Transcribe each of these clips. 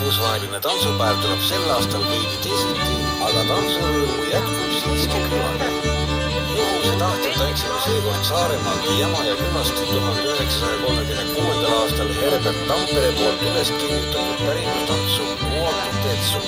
rahvusvaheline tantsupäev tuleb sel aastal veidi teisiti, aga tantsurõõmu jätkub siiski küllalgi. Juhuse tahtel tantsime seekord Saaremaalt Jamaja külast 1936. aastal Herbert Tampere poolt üles kirjutatud pärimustantsu Nuotu Tetsu.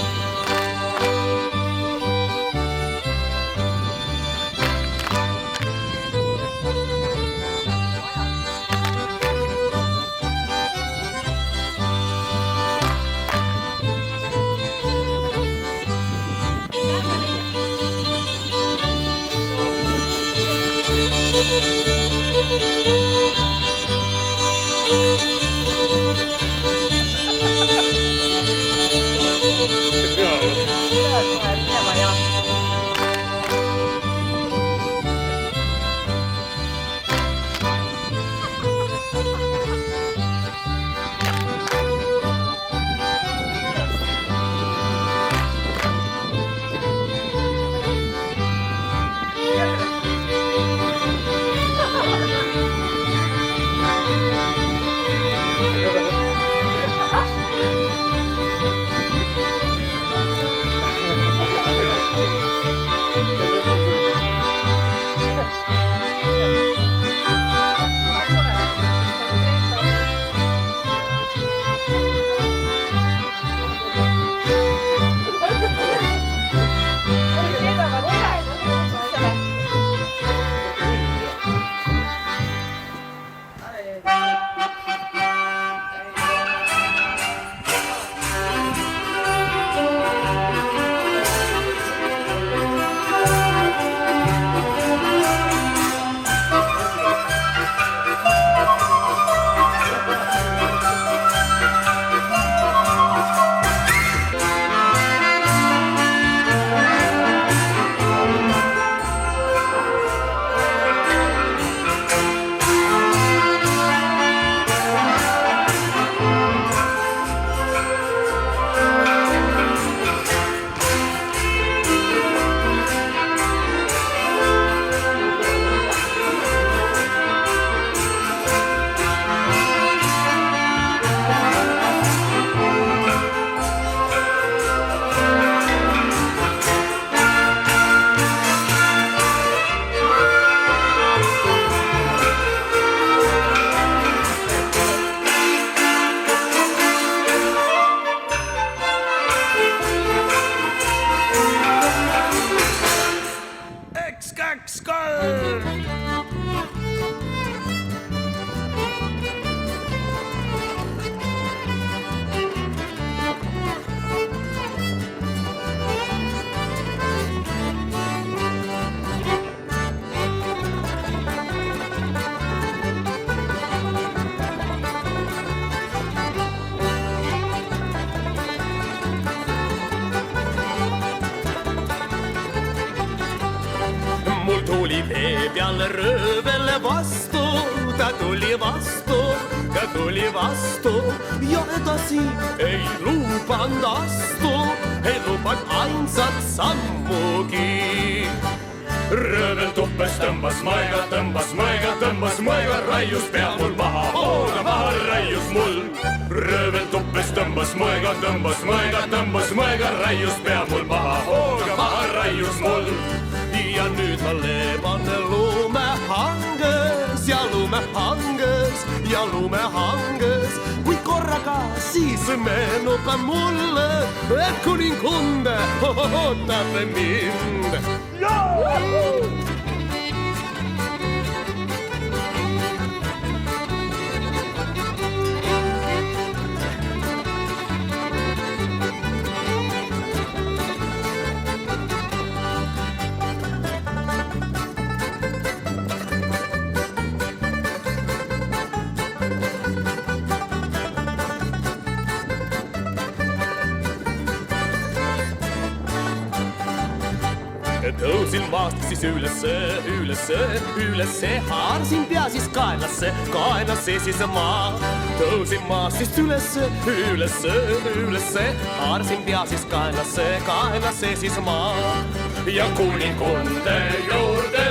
Tuli vee peal röövel vastu, ta tuli vastu ja edasi ei lubanud astu, ei lubanud ainsat sammugi. Röövel tuppes tõmbas mõega, raius pea mul maha, hooga maha raius mul. Röövel tuppes tõmbas mõega, raius pea mul maha, hooga maha raius mul. Ja nüüd ma leeban lumehanges ja lumehanges, kui korraga siis meenub mulle, et kuningunde ootab mind. Tõusin maast siis ülesse, haarsin pea siis kaenasse siis maa. Tõusin maast siis ülesse, haarsin pea siis kaenasse siis maa. Ja kuningunde juurde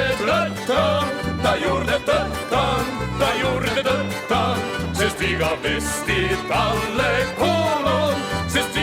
tõttan, sest igavesti talle kuulun, sest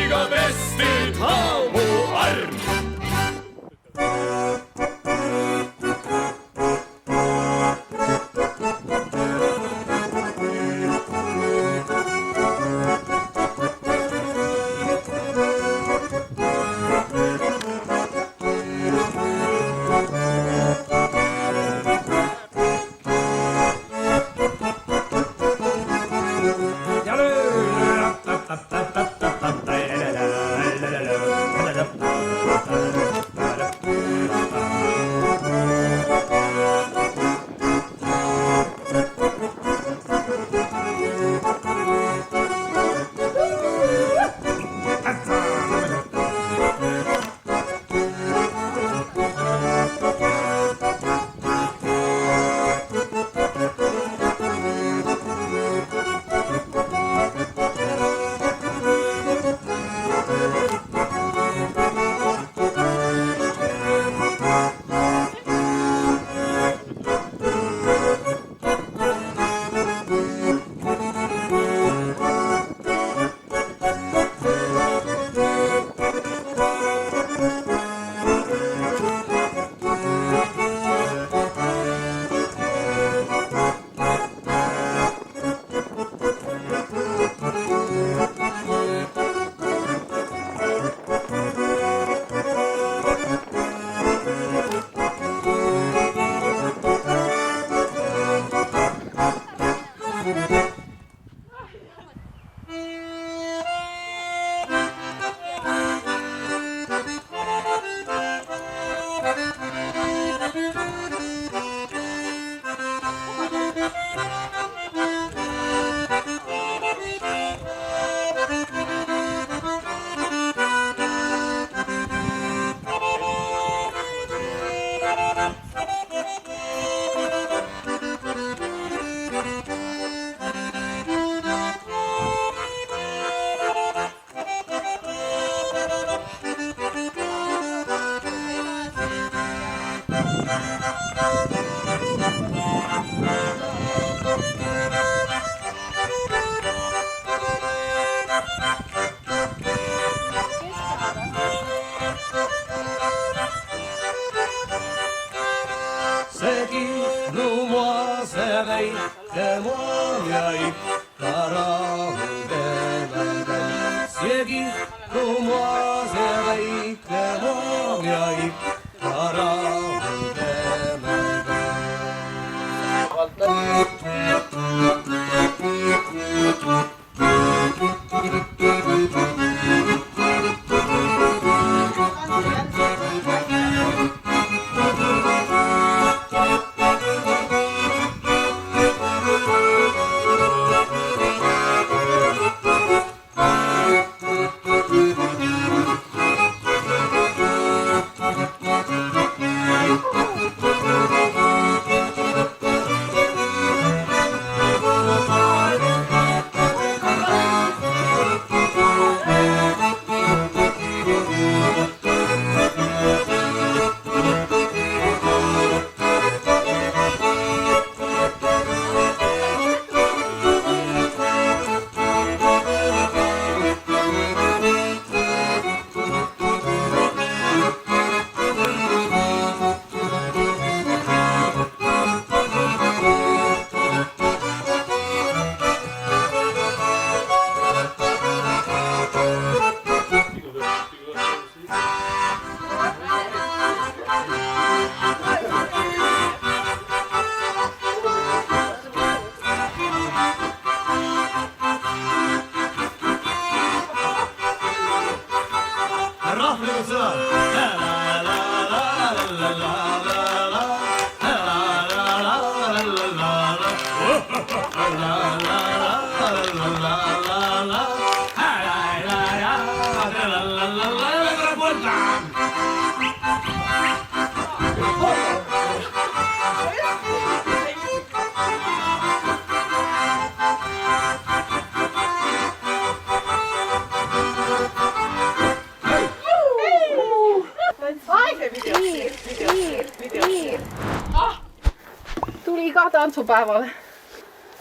tantsupäeval.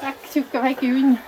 Äkki sihuke väike junn.